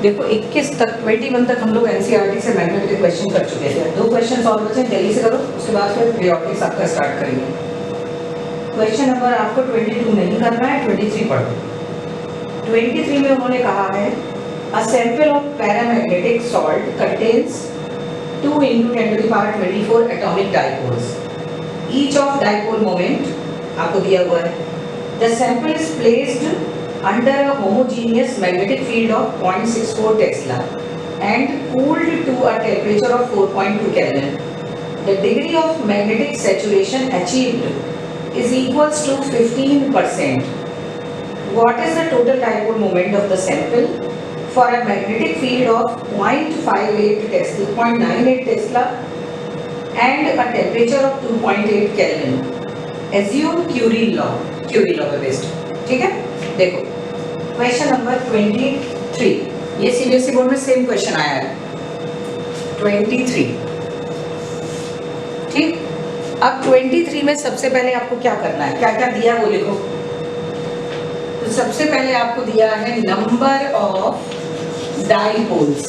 देखो 21 तक 21 तक हम लोग एनसीईआरटी से मैग्नेट के क्वेश्चन कर चुके थे। 2 क्वेश्चन और बचे, जल्दी से करो, उसके बाद फिर पीरियोडिक्स आपका स्टार्ट करेंगे। क्वेश्चन नंबर आपको 22 नहीं करना है, 23 पढ़ो। 23 में उन्होंने कहा है अ sample of paramagnetic salt contains 2 × 10⁻24 atomic dipoles, each of dipole moment आपको दिया हुआ है। The sample is placed under a homogeneous magnetic field of 0.64 Tesla and cooled to a temperature of 4.2 Kelvin. The degree of magnetic saturation achieved is equals to 15%. What is the total dipole moment of the sample for a magnetic field of 0.58 Tesla, 0.98 Tesla and a temperature of 2.8 Kelvin? Assume Curie law पे based, ठीक है। देखो question number 23, ये CBSE board में same question आया है 23, ठीक। अब 23 में सबसे पहले आपको क्या करना है, क्या क्या दिया वो लिखो। तो सबसे पहले आपको दिया है नंबर ऑफ डाइपोल्स,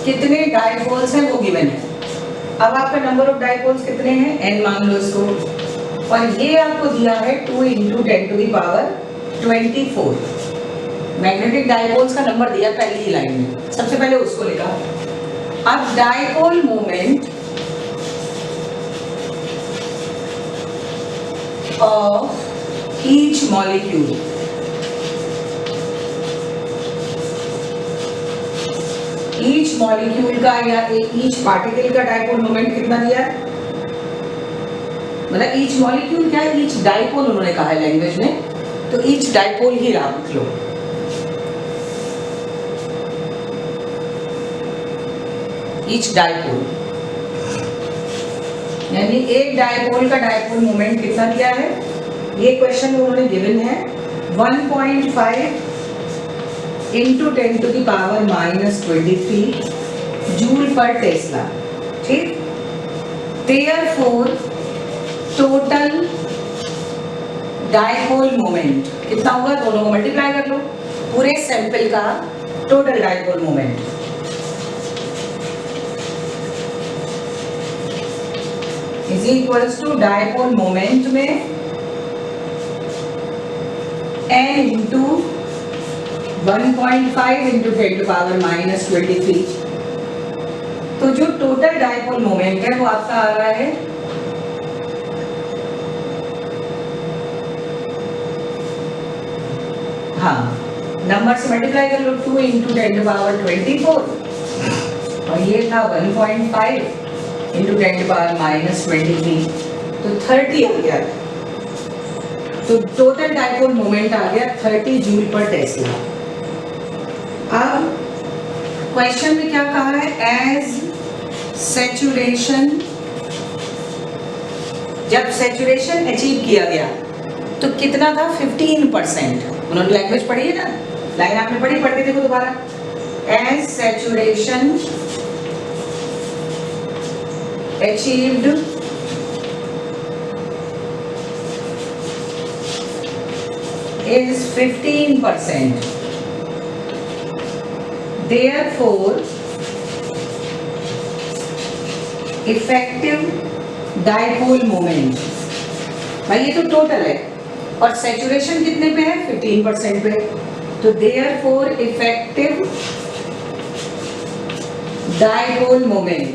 कितने डाइपोल्स हैं वो गिवन है। अब आपका नंबर ऑफ डाइपोल्स कितने हैं, n मान लो इसको, और ये आपको दिया है 2 × 10⁻24। मैग्नेटिक डाइपोल्स का नंबर दिया पहली ही लाइन में, सबसे पहले उसको लिखा। अब dipole moment of each molecule, each molecule का या ईच पार्टिकल का डाइपोल मोमेंट कितना दिया है, मतलब ईच मॉलिक्यूल क्या है, ईच डाइपोल उन्होंने कहा है लैंग्वेज में, तो ईच डाइपोल ही रख लो। ईच डाइपोल यानी एक डाइपोल का डाइपोल मोमेंट कितना दिया है, ये क्वेश्चन में उन्होंने गिवन है 1.5 × 10⁻³ जूल पर टेस्ला, ठीक। देयरफॉर टोटल डाइपोल मोमेंट कितना होगा, दोनों को मल्टीप्लाई कर लो, पूरे सैंपल का total dipole moment is equals to dipole moment में n × 1.5 × 10⁻23। तो जो टोटल डाइपोल मोमेंट है वो आपका आ रहा है हाँ, नंबर से मल्टीप्लाई कर लो, 2 × 10⁻24 और ये था 1.5 × 10⁻23, तो 30 आ गया। तो टोटल डाइपोल मोमेंट आ गया 30 जूल पर टेस्ला। अब क्वेश्चन में क्या कहा है, एज सैचुरेशन, जब सैचुरेशन अचीव किया गया तो कितना था, 15%। उन्होंने लैंग्वेज पढ़ी है ना, लाइन आपने पढ़ी, पढ़ के देखो दोबारा। As saturation achieved is 15%. Therefore, effective dipole moment, भाई ये तो टोटल है और सैचुरेशन कितने पे है, 15% पे, तो therefore effective dipole moment,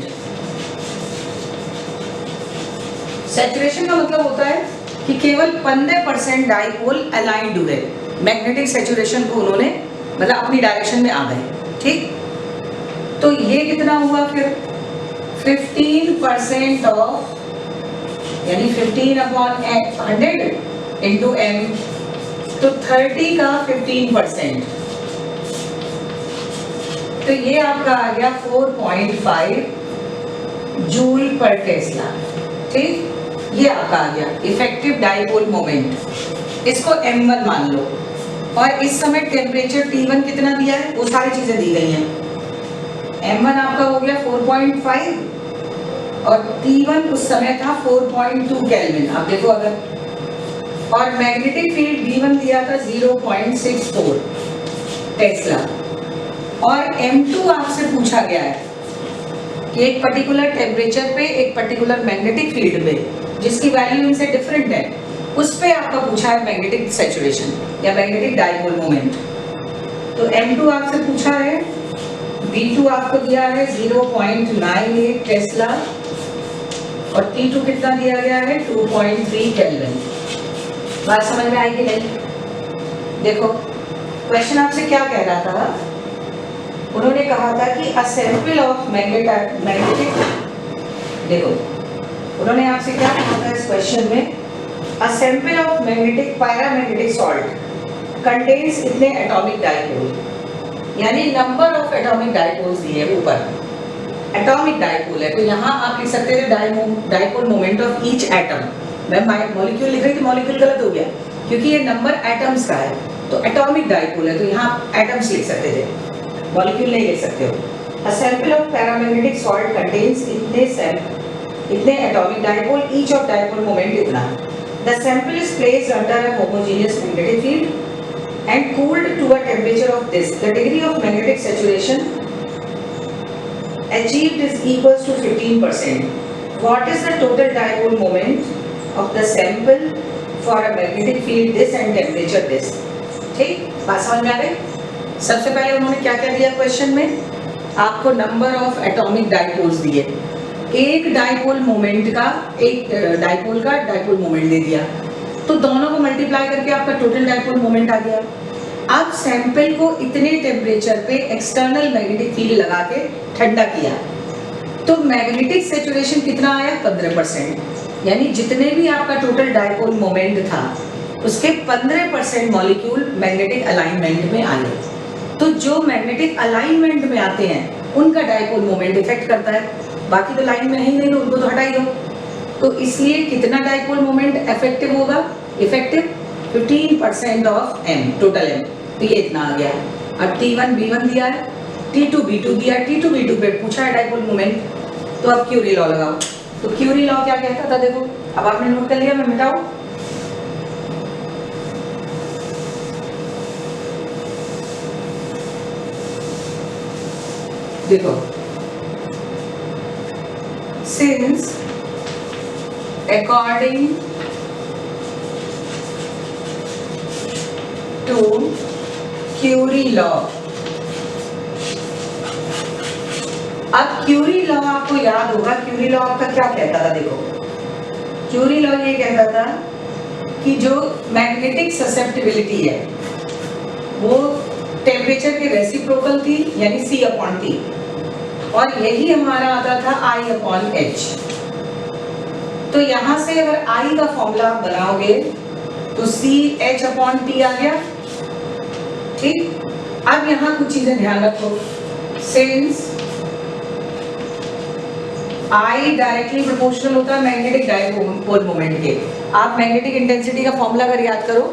saturation का मतलब होता है कि केवल 15% डाइपोल अलाइंड हुए, मैग्नेटिक सैचुरेशन को उन्होंने मतलब अपनी डायरेक्शन में आ गए, ठीक। तो ये कितना हुआ फिर, 15% ऑफ, यानी 15/100 × m, तो 30 का 15%, तो ये आपका आ गया 4.5 जूल पर टेस्ला, ठीक। ये आपका आ गया इफेक्टिव डाइपोल मोमेंट, इसको m1 मान लो, और इस समय टेम्परेचर T1 कितना दिया है, वो सारी चीजें दी गई हैं। m1 आपका हो गया 4.5 और T1 उस समय था 4.2 केल्विन, आप देखो अगर, और मैग्नेटिक फील्ड V1 दिया था 0.64 टेस्ला, और M2 आपसे पूछा गया है कि एक पर्टिकुलर टेम्परेचर पे एक पर्टिकुलर मैग्नेटिक फील्ड पे जिसकी वैल्यू इनसे डिफरेंट है, उस पे आपका पूछा है मैग्नेटिक सैचुरेशन या मैग्नेटिक डाइपोल मोमेंट। तो M2 आपसे पूछा है, B2 आपको दिया है 0.98 टेस्ला और T2 कितना दिया गया है 2.3 केल्विन। बात समझ में आई कि नहीं? देखो क्वेश्चन आपसे क्या कह रहा था, उन्होंने कहा था कि अ सैंपल ऑफ मैग्नेटिक, देखो उन्होंने आपसे क्या कहा था इस क्वेश्चन में, अ sample of magnetic paramagnetic salt contains इतने एटॉमिक डाइपोल, यानी नंबर ऑफ एटॉमिक डाइपोल्स दिए ऊपर, एटॉमिक डाइपोल है तो यहाँ आप लिख सकते थे dipole moment of each atom. मैं मॉलिक्यूल लिख रही थी, मॉलिक्यूल गलत हो गया क्योंकि ये नंबर एटम्स का है, तो एटॉमिक डाइपोल है तो यहाँ एटम्स लिख सकते थे, मॉलिक्यूल नहीं लिख सकते हो। A sample of paramagnetic salt contains इतने atomic dipole, each of dipole moment इतना। The sample is placed under a homogeneous magnetic field and cooled to a temperature of this. The degree of magnetic saturation achieved is equals to 15%. What is the total dipole moment of the sample for a magnetic field this and temperature this? ठीक, बात समझ में आ गई? सबसे पहले उन्होंने क्या क्या दिया क्वेश्चन में, आपको नंबर ऑफ एटॉमिक डाइपोल्स दिए, एक डाइपोल मोमेंट का, एक डाइपोल का डाइपोल मोमेंट दे दिया, तो दोनों को मल्टीप्लाई करके आपका टोटल डाइपोल मोमेंट आ गया। अब सैंपल को इतने टेम्परेचर पे एक्सटर्नल मैग्नेटिक फील्ड लगा के ठंडा किया तो मैग्नेटिक सैचुरेशन कितना आया 15%, यानी जितने भी आपका टोटल डाइपोल मोमेंट था उसके 15% मॉलिक्यूल मैग्नेटिक अलाइनमेंट में आए। तो जो मैग्नेटिक अलाइनमेंट में आते हैं उनका डाइपोल मोमेंट इफेक्ट करता है, बाकी तो लाइन में है ही नहीं, उनको तो हटा ही दो। तो इसलिए कितना डाइपोल मोमेंट इफेक्टिव होगा, effective 15% of m, total m, तो ये इतना आ गया। अब T1 B1 दिया है, T2 B2 दिया है, T2 B2 पे पूछा है डाइपोल मोमेंट, तो अब क्यूरी लॉ लगाओ। तो क्यूरी लॉ क्या कहता था, देखो अब आपने नोट कर लिया, मैं मिटाऊं। देखो since according to Curie law, अब क्यूरी लॉ आपको याद होगा, क्यूरी लॉ आपका क्या कहता था, देखो क्यूरी लॉ ये कहता था कि जो मैग्नेटिक ससेप्टिबिलिटी है वो टेम्परेचर के रेसिप्रोकल थी, यानी C/T, और यही हमारा आता था I/H। तो यहां से अगर I का फॉर्मूला बनाओगे तो CH/T आ गया। ठीक, अब यहां कुछ चीजें ध्यान रखो, सिंस I डायरेक्टली प्रोपोर्शनल होता है मैग्नेटिक डाइपोल मोमेंट के। आप मैग्नेटिक इंटेंसिटी का फॉर्मूला अगर याद करो,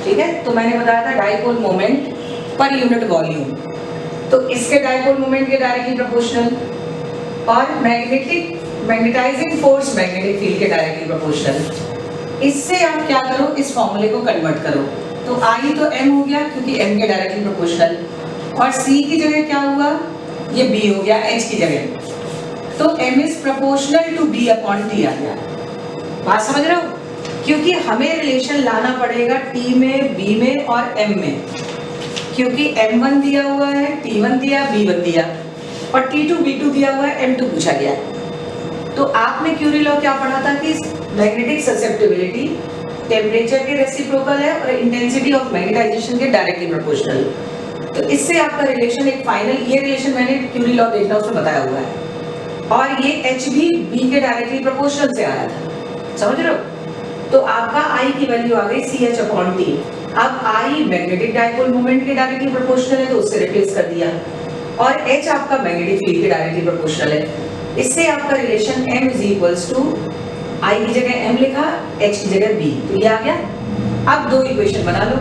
ठीक है, तो मैंने बताया था dipole moment per unit volume, तो इसके डाइपोल मोमेंट के डायरेक्टली प्रोपोर्शनल, और मैग्नेटाइजिंग फोर्स मैग्नेटिक फील्ड के डायरेक्टली प्रोपोर्शनल। इससे आप क्या करो, इस फॉर्मूले को कन्वर्ट करो, तो I तो m हो गया क्योंकि m के डायरेक्टली प्रोपोर्शनल, और C की जगह क्या हुआ, ये B हो गया H की जगह, तो m is proportional to B/T आ गया। बात समझ रहे हो, क्योंकि हमें रिलेशन लाना पड़ेगा T में, B में और M में, क्योंकि M1 दिया हुआ है, T1 दिया, B1 दिया, और T2 B2 दिया हुआ है, M2 पूछा गया। तो आपने क्यूरी लॉ क्या पढ़ा था कि मैग्नेटिक ससेप्टिबिलिटी टेम्परेचर के रेसिप्रोकल है और इंटेंसिटी ऑफ मैग्नेटाइजेशन के डायरेक्टली प्रोपोर्शनल। तो इससे आपका रिलेशन एक फाइनल, ये रिलेशन मैंने क्यूरी लॉ देखना उसमें बताया हुआ है, और ये H भी B के डायरेक्टली प्रोपोर्शनल से आया था, समझ रहे हो। तो आपका I की वैल्यू आ गई CH/T। अब I मैग्नेटिक डाइपोल मोमेंट के डायरेक्टली प्रोपोर्शनल है तो उससे रिप्लेस कर दिया, और H आपका मैग्नेटिक फील्ड के डायरेक्टली प्रोपोर्शनल है। इससे आपका relation M is equals to I की जगह M लिखा, H की जगह B, तो ये आ गया। अब दो इक्वेशन बना लो,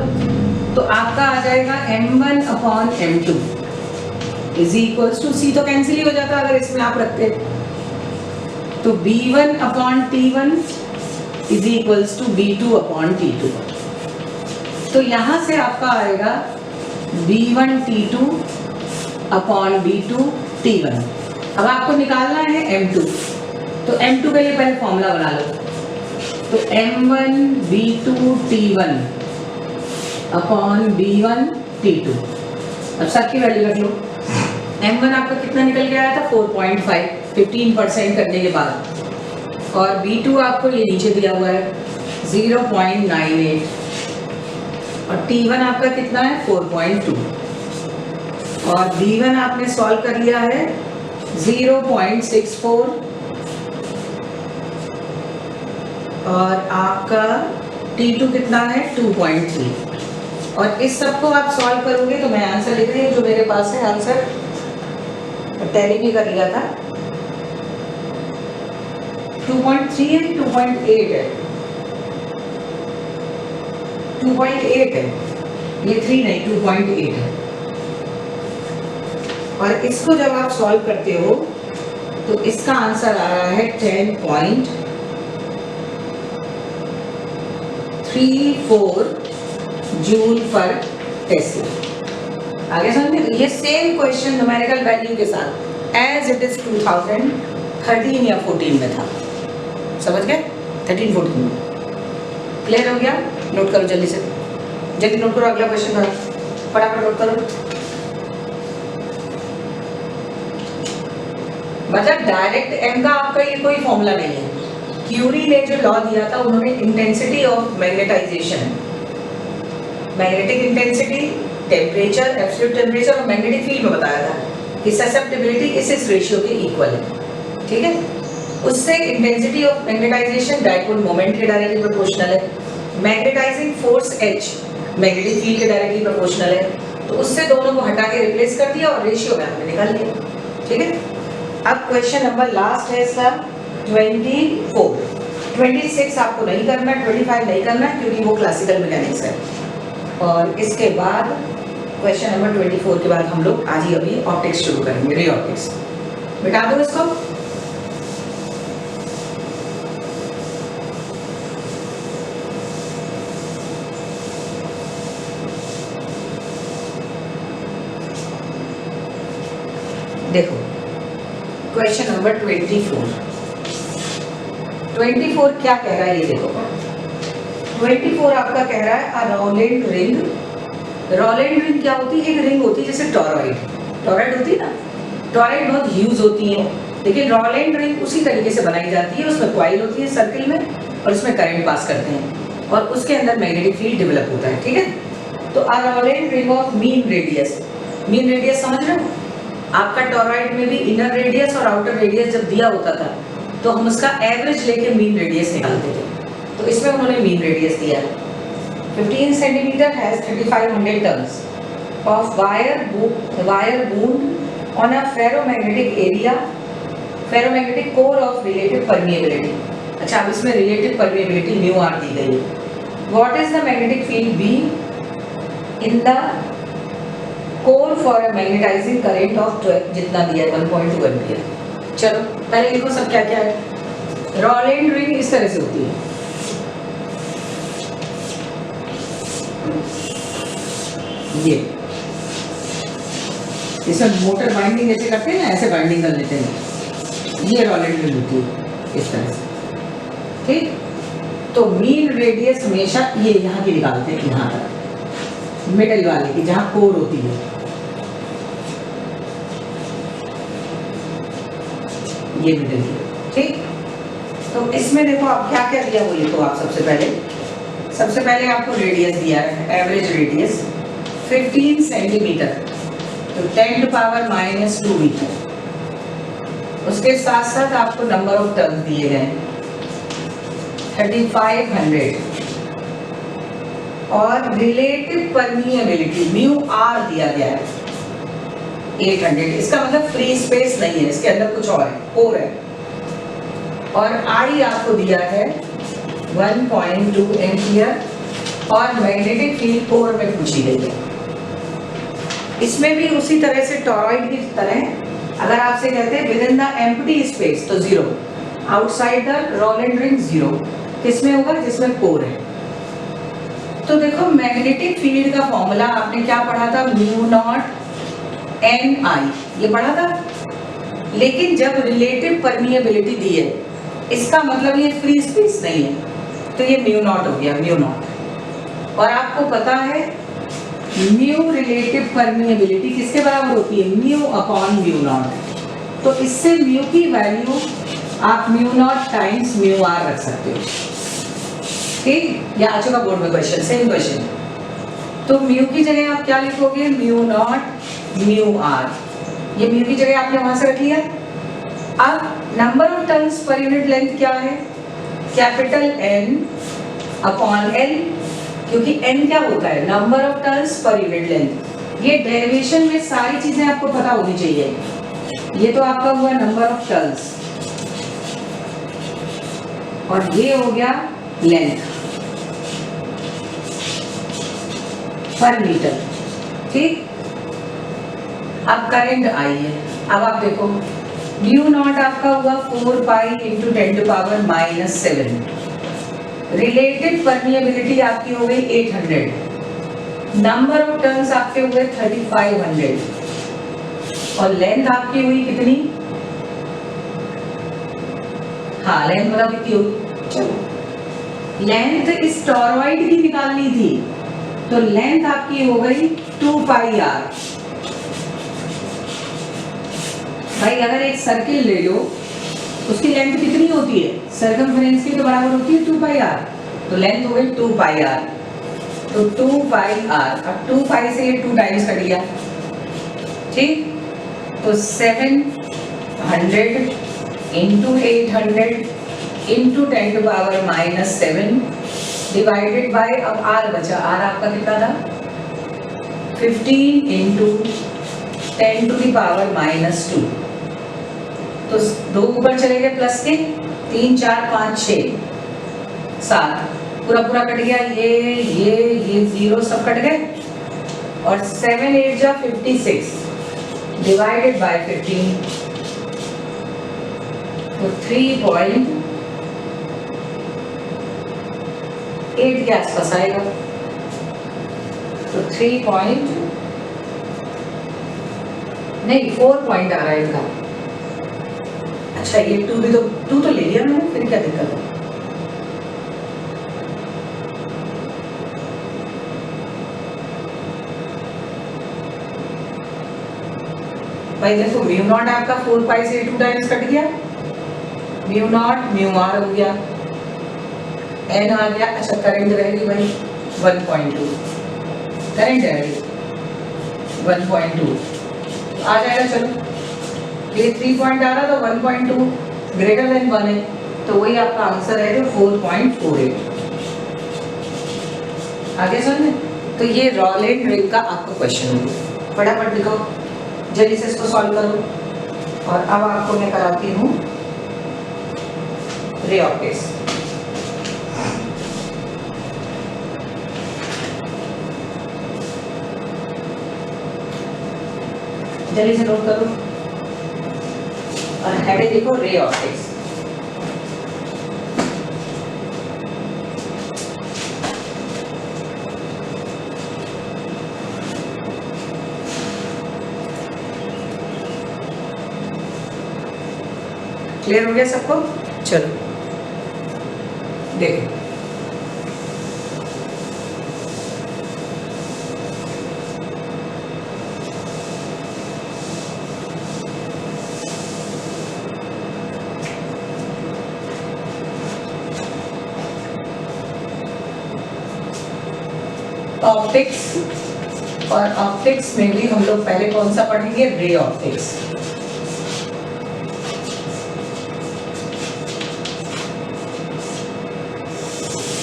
तो आपका आ जाएगा M1/M2 is equals to, C तो कैंसिल ही हो जाता अगर इसमें आप रखते, तो B1/T1 is equals to B2/T2। तो यहां से आपका आएगा B1T2 अपॉन B2 T1। अब आपको निकालना है M2, तो M2 के लिए पहले फॉर्मूला बना लो। तो M1 B2 T1 upon B1 T2। अब सबकी वैल्यू रख लो। M1 आपका कितना निकल के आया था 4.5, 15% करने के बाद, और B2 आपको ये नीचे दिया हुआ है 0.98, और T1 आपका कितना है 4.2, और B1 आपने सॉल्व कर लिया है 0.64, और आपका T2 कितना है 2.3। और इस सब को आप सॉल्व करोगे तो मैं आंसर लिख रही हूँ जो मेरे पास है, आंसर टैली भी कर लिया था, 2.3 है, 2.8 है, 2.8 है, ये 3 नहीं 2.8 है। और इसको जब आप सॉल्व करते हो तो इसका आंसर आ रहा है 10.34 जूल पर टेस्ला। आगे समझे? ये सेम क्वेश्चन न्यूमेरिकल वैल्यू के साथ एज इट इज 2013 या 14 में था। समझ गए? 13-14 में क्लियर हो गया? नोट करो जल्दी से, जल्दी नोट करो, अगला क्वेश्चन था, फटाफट नोट करो। मतलब डायरेक्ट एम का आपका ये कोई फॉर्मूला नहीं है। क्यूरी ने जो लॉ दिया था, उन्होंने intensity of magnetisation, magnetic intensity, temperature, absolute temperature और मैग्नेटिक फील्ड में बताया था कि ससेप्टिबिलिटी इस रेशियो के इक्वल है। ठीक है? उससे intensity of magnetisation dipole moment के डायरेक्टली प्रोपोर्शनल है, magnetising force H magnetic field के डायरेक्टली प्रोपोर्शनल है। तो उससे दोनों को हटा के रिप्लेस कर दिया और रेशियो में हमने निकाल लिया। ठीक है? अब क्वेश्चन नंबर लास्ट है इसका 24। 26 आपको नहीं करना, 25 नहीं करना क्योंकि वो क्लासिकल मैकेनिक्स है। और इसके बाद क्वेश्चन नंबर 24 के बाद हम लोग आज ही अभी ऑप्टिक्स शुरू करेंगे, रे ऑप्टिक्स। मिटा दो इसको। देखो क्वेश्चन नंबर 24 क्या कह रहा है ये देखो। 24 आपका कह रहा है अ रोलैंड रिंग। रोलैंड रिंग क्या होती है? एक रिंग होती है जैसे टॉरॉइड, टॉरॉइड होती है ना, टॉरॉइड बहुत ह्यूज होती है, लेकिन रोलैंड रिंग उसी तरीके से बनाई जाती है। उसमें कॉइल होती है सर्किल में और उसमें करंट पास करते हैं और उसके अंदर मैग्नेटिक फील्ड डेवलप होता है। ठीक है? तो a Rowland ring of mean radius, mean radius समझ रहे हो? आपका टॉरॉइड में भी इनर रेडियस और आउटर रेडियस जब दिया होता था तो हम उसका एवरेज लेके मीन रेडियस निकालते थे। तो इसमें उन्होंने मीन रेडियस दिया है 15 centimetre has 3500 turns of wire wound on a ferromagnetic area, ferromagnetic core of relative permeability. अच्छा, अब इसमें रिलेटिव परमिएबिलिटी म्यू आर दी गई है। What is the magnetic field B in the core for a magnetising current of 12 जितना दिया है 1.2 ampere. चलो पहले लिखो सब क्या क्या है। रोलैंड रिंग इस तरह से होती है, ये इसमें मोटर बाइंडिंग जैसे करते हैं ना, ऐसे बाइंडिंग कर लेते हैं। ये रोलैंड रिंग होती है इस तरह से। ठीक? तो मीन रेडियस हमेशा ये यहाँ की निकालते हैं, यहाँ तक मिडल वाले की जहाँ कोर होती है। ये मिडल की। ठीक? तो इसमें देखो आप क्या क्या दिया वो लिखो आप। सबसे पहले आपको रेडियस दिया है, एवरेज रेडियस 15 सेंटीमीटर, तो 10⁻⁻2 मीटर। उसके साथ साथ आपको नंबर ऑफ टर्न्स दिए गए 3500 और रिलेटिव परमिएबिलिटी म्यू आर दिया गया है 800। इसका मतलब फ्री स्पेस नहीं है, इसके अंदर कुछ और है, कोर है। और आई आपको दिया है 1.2 एम्पियर और मैग्नेटिक फील्ड कोर में पूछी गई है। इसमें भी उसी तरह से टॉरॉइड की तरह अगर आपसे कहते हैं with in the empty space तो 0, आउटसाइड द रोलैंड रिंग 0। किसमें होगा? जिसमें कोर है। तो देखो मैग्नेटिक फील्ड का फॉर्मूला आपने क्या पढ़ा था? म्यू नॉट NI, ये पढ़ा था। लेकिन जब रिलेटिव परमिएबिलिटी दी है, इसका मतलब ये फ्री स्पेस नहीं है, तो ये म्यू नॉट हो गया, म्यू नॉट। और आपको पता है म्यू रिलेटिव परमिएबिलिटी किसके बराबर होती है? Mu upon mu naught. तो इससे म्यू की वैल्यू आप mu naught times mu r रख सकते हो। ठीक, ये आ चुका बोर्ड में क्वेश्चन, सेम क्वेश्चन। तो म्यू की जगह आप क्या लिखोगे? Mu naught mu r. ये म्यू की जगह आपने वहां से रख लिया। अब नंबर ऑफ टर्न्स पर यूनिट लेंथ क्या है? कैपिटल N अपॉन L, क्योंकि N क्या होता है? नंबर ऑफ टर्न्स पर यूनिट लेंथ। ये डेरिवेशन में सारी चीजें आपको पता होनी चाहिए। ये तो आपका हुआ नंबर ऑफ टर्न्स, और ये हो गया लेंथ पर मीटर। ठीक, अब करंट आई है। अब आप देखो म्यू नॉट आपका हुआ 4 pi into 10 to power -7। Related permeability आपकी हो गई 800। नंबर ऑफ टर्न्स आपके हुए 3500, और लेंथ आपकी हुई कितनी? हाँ, लेंथ मतलब कितनी हुई? चलो, लेंथ इस टॉरॉइड की निकालनी थी, तो लेंथ आपकी हो गई 2 पाई आर। भाई अगर एक सर्किल ले लो, उसकी लेंथ कितनी होती है? सर्कमफ्रेंस के बराबर होती है 2 पाई आर, तो लेंथ हो गई 2 पाई आर। तो 2 पाई आर, अब 2 पाई से ये 2 टाइम्स कट गया। ठीक, तो 700 into 800 into 10 to power -7 divided by, अब आर बचा। आर आपका कितना था? 15 इंटू 10 टू दी पावर -2। तो 2 ऊपर चले गए प्लस के, 3 4 5 6 7, पूरा पूरा कट गया। ये 0 सब कट गए, और 7 8 जा 56 डिवाइडेड बाय 15, तो 3.8 के आसपास आएगा। तो 3 नहीं 4 पॉइंट आ रहा है इनका। अच्छा, ये 2 भी तो 2 तो ले लिया मैंने, फिर क्या दिक्कत है? भाई देखो, म्यू नॉट आपका 4 पाई से 2 टाइम्स कट गया, म्यू नॉट म्यू आर हो गया, एन आ गया। अच्छा, करंट रहेगी भाई 1.2, करंट रहेगी 1.2 आ जाएगा। चलो, ये 3 पॉइंट आ रहा था, 1.2 ग्रेटर देन 1 है, तो वही आपका आंसर है जो 4.48। आगे समझे? तो ये रॉलेंट रिंग का आपका क्वेश्चन है। फटाफट लिखो, जल्दी से इसको सॉल्व करो। और अब आपको मैं कराती हूँ रे ऑफ केस। जल्दी से नोट करो और हेडिंग लिखो रे ऑफ केस। क्लियर हो गया सबको? चलो देखो, ऑप्टिक्स, और ऑप्टिक्स में भी हम लोग पहले कौन सा पढ़ेंगे? Ray optics.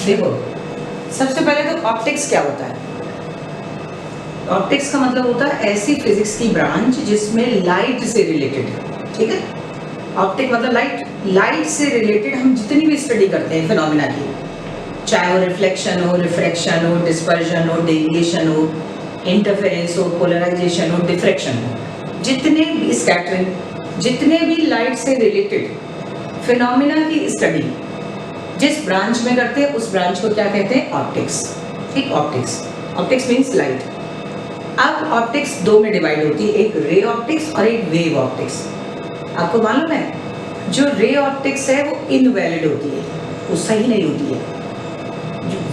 देखो, सबसे पहले तो ऑप्टिक्स क्या होता है? ऑप्टिक्स का मतलब होता है ऐसी फिजिक्स की ब्रांच जिसमें लाइट से रिलेटेड है। ठीक है, ऑप्टिक मतलब लाइट, लाइट से रिलेटेड हम जितनी भी स्टडी करते हैं फिनोमेना की, चाहे वो रिफ्लेक्शन हो, रिफ्रैक्शन हो, डिस्पर्जन हो, डेविएशन हो, इंटरफेरेंस हो, पोलराइजेशन हो, डिफ्रैक्शन हो, जितने भी स्कैटरिंग, जितने भी लाइट से रिलेटेड फिनोमेना की स्टडी जिस ब्रांच में करते हैं उस ब्रांच को क्या कहते हैं? ऑप्टिक्स। ठीक, ऑप्टिक्स, ऑप्टिक्स मीन्स लाइट। अब अब ऑप्टिक्स दो में डिवाइड होती है, एक रे ऑप्टिक्स और एक वेव ऑप्टिक्स। आपको मालूम है जो रे ऑप्टिक्स है वो इनवैलिड होती है, वो सही नहीं होती है।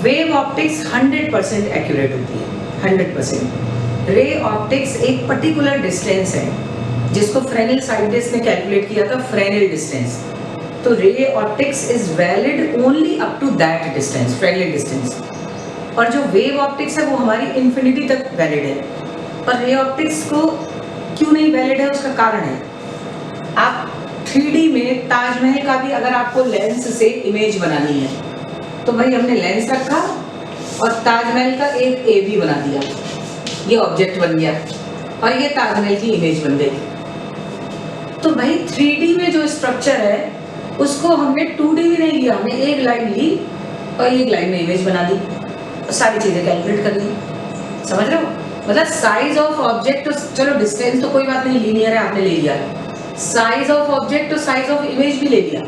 वेव ऑप्टिक्स 100% एक्यूरेट होती है, 100%। रे ऑप्टिक्स एक पर्टिकुलर डिस्टेंस है जिसको फ्रेनेल साइंटिस्ट ने कैलकुलेट किया था, फ्रेनेल डिस्टेंस। तो ray optics is valid only up to that distance, Fresnel distance. और जो वेव ऑप्टिक्स है वो हमारी इन्फिनिटी तक वैलिड है। पर रे ऑप्टिक्स को क्यों नहीं वैलिड है, उसका कारण है, आप 3D में ताजमहल का भी अगर आपको लेंस से इमेज बनानी है तो भाई हमने लेंस रखा और ताजमहल का एक ए भी बना दिया, ये ऑब्जेक्ट बन गया और ये ताजमहल की इमेज बन गई। तो भाई 3D में जो स्ट्रक्चर है उसको हमने 2D भी नहीं लिया, हमने एक लाइन ली और एक लाइन में इमेज बना दी और सारी चीजें कैलकुलेट कर ली। समझ रहे हो? मतलब साइज ऑफ ऑब्जेक्ट तो चलो डिस्टेंस तो कोई बात नहीं, लीनियर है, आपने ले लिया। साइज ऑफ ऑब्जेक्ट तो साइज ऑफ इमेज भी ले लिया।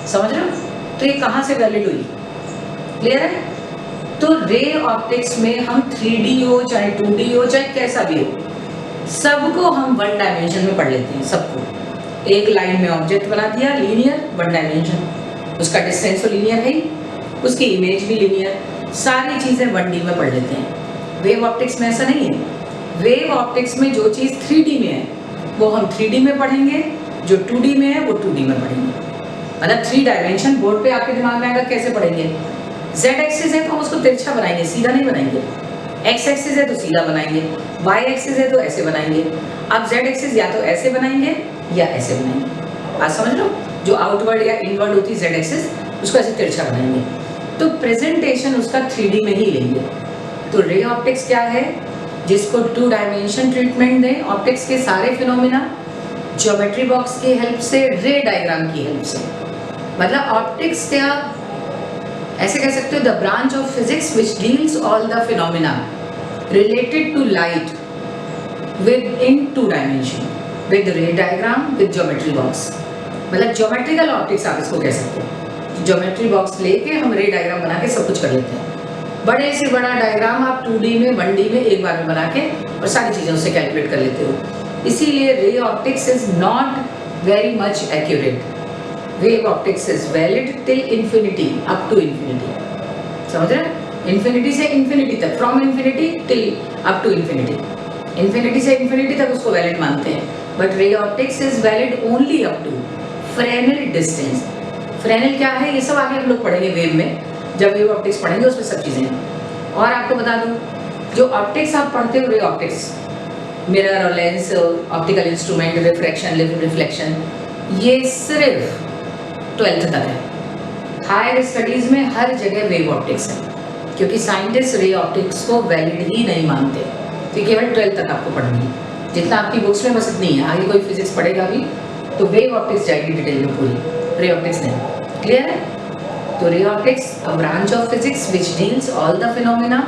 समझ रहे हो? तो ये कहाँ से वैलिड हुई? क्लियर है? तो रे ऑप्टिक्स में हम 3D हो चाहे 2D हो चाहे कैसा भी हो, सबको हम वन डायमेंशन में पढ़ लेते हैं। सबको एक लाइन में ऑब्जेक्ट बना दिया, लीनियर, वन डायमेंशन, उसका डिस्टेंस तो लीनियर है ही, उसकी इमेज भी लीनियर, सारी चीजें 1D में पढ़ लेते हैं। वेव ऑप्टिक्स में ऐसा नहीं है। वेव ऑप्टिक्स में जो चीज 3D में है वो हम 3D में पढ़ेंगे, जो 2D में है वो 2D में पढ़ेंगे। मतलब 3 डायमेंशन बोर्ड पे आपके दिमाग में आएगा, कैसे पढ़ेंगे? Z एक्सिस है तो हम उसको तिरछा बनाएंगे, सीधा नहीं बनाएंगे। X एक्सिस है तो सीधा बनाएंगे, Y एक्सिस है तो ऐसे बनाएंगे। अब Z एक्सिस या तो ऐसे बनाएंगे या ऐसे बनाएंगे। बात समझ लो? जो आउटवर्ड या इनवर्ड होती है Z एक्सिस, उसको ऐसे तिरछा बनाएंगे। तो प्रेजेंटेशन उसका 3D में ही लेंगे। तो रे ऑप्टिक्स क्या है? जिसको 2 डायमेंशन ट्रीटमेंट दें ऑप्टिक्स के सारे फिनोमिना, ज्योमेट्री बॉक्स की हेल्प से, रे डायग्राम की हेल्प से। मतलब ऑप्टिक्स के आप ऐसे कह सकते हो, the branch of physics which deals all the phenomena related to light within 2 dimension with ray diagram with geometry box. मतलब ज्योमेट्रिकल ऑप्टिक्स आप इसको कह सकते हो। ज्योमेट्री बॉक्स लेके हम रे डायग्राम बना के सब कुछ कर लेते हैं। बड़े से बड़ा डायग्राम आप 2D में 1D में एक बार में बना के और सारी चीज़ें उससे कैलकुलेट कर लेते हो। इसीलिए ray optics is not very much accurate. Wave optics is valid till infinity, up to infinity. समझ रहे? इन्फिनिटी से इन्फिनिटी तक, from infinity till up to infinity. Infinity से इन्फिनिटी तक उसको वैलिड मानते हैं। But ray optics is valid only up to Fresnel distance. Fresnel क्या है ये सब आगे हम लोग पढ़ेंगे वेव में, जब वेव ऑप्टिक्स पढ़ेंगे उसमें सब चीज़ें। और आपको बता दूं, जो ऑप्टिक्स आप पढ़ते हो रे ऑप्टिक्स, मिरर और lens, optical instrument, refraction, reflection, ये सिर्फ 12th तक है। हायर स्टडीज़ में हर जगह वेव ऑप्टिक्स है, क्योंकि साइंटिस्ट रे ऑप्टिक्स को वैलिड ही नहीं मानते। तो केवल 12th तक आपको पढ़नी है, जितना आपकी बुक्स में बस इतनी है। आगे कोई फिजिक्स पढ़ेगा भी तो वेव ऑप्टिक्स जाएगी डिटेल में पूरी, रे ऑप्टिक्स नहीं। क्लियर है? तो ray optics a branch of physics which deals all the phenomena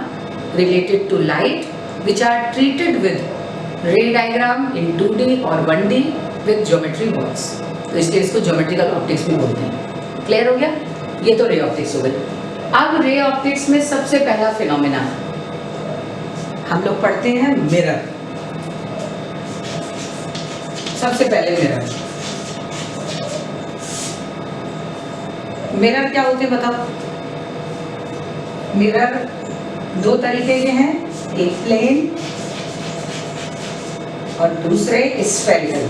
related to light which are treated with ray diagram in 2D or 1D with geometry box। तो इसलिए इसको geometrical optics भी बोलते हैं। Clear हो गया? ये तो रे ऑप्टिक्स हो गई। अब रे ऑप्टिक्स में सबसे पहला फिनोमेना हम लोग पढ़ते हैं मिरर। सबसे पहले मिरर। मिरर क्या होते हैं बताओ? मिरर 2 तरीके के हैं, एक प्लेन और दूसरे स्फेरिकल।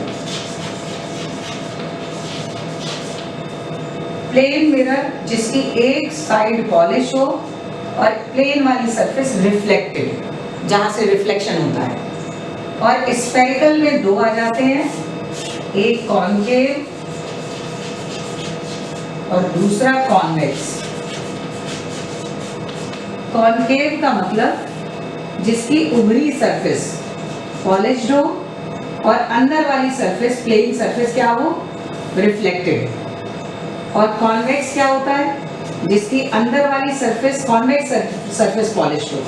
प्लेन मिरर जिसकी एक साइड पॉलिश हो और प्लेन वाली सरफेस रिफ्लेक्टेड, जहां से रिफ्लेक्शन होता है। और स्फेरिकल में 2 आ जाते हैं, एक कॉनकेव और दूसरा कॉन्वेक्स। कॉनकेव का मतलब जिसकी ऊपरी सरफेस पॉलिश्ड हो और अंदर वाली सरफेस, प्लेन सरफेस क्या हो? रिफ्लेक्टेड। और कॉन्वेक्स क्या होता है? जिसकी अंदर वाली सरफेस, कॉन्वेक्स सरफेस पॉलिश्ड हो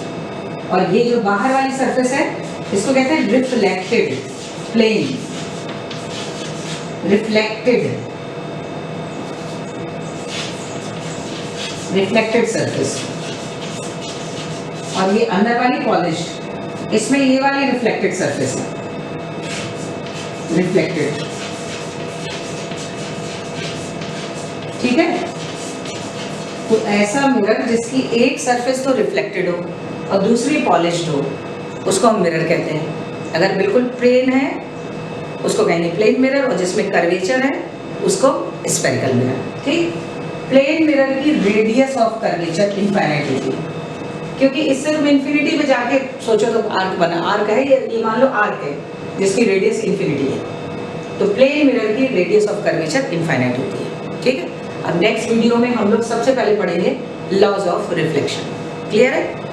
और ये जो बाहर वाली सरफेस है इसको कहते हैं reflected plane, reflected reflected surface. और ये अंदर वाली पॉलिश्ड, इसमें ये वाली रिफ्लेक्टेड सरफेस है, रिफ्लेक्टेड, ठीक है। तो ऐसा मिरर जिसकी एक सरफेस तो रिफ्लेक्टेड हो और दूसरी पॉलिश्ड हो, उसको हम मिरर कहते हैं। अगर बिल्कुल प्लेन है उसको कहेंगे प्लेन मिरर, और जिसमें कर्वेचर है उसको स्फेरिकल मिरर, ठीक। प्लेन मिरर की रेडियस ऑफ कर्वेचर इनफाइनाइट होती है, क्योंकि इससे तुम इन्फिनिटी में जाके सोचो तो आर्क बना, आर्क है ये मान लो आर्क है जिसकी रेडियस इन्फिनिटी है, तो प्लेन मिरर की रेडियस ऑफ कर्वेचर इनफाइनाइट होती है, ठीक है। अब नेक्स्ट वीडियो में हम लोग सबसे पहले पढ़ेंगे लॉज ऑफ रिफ्लेक्शन। क्लियर है?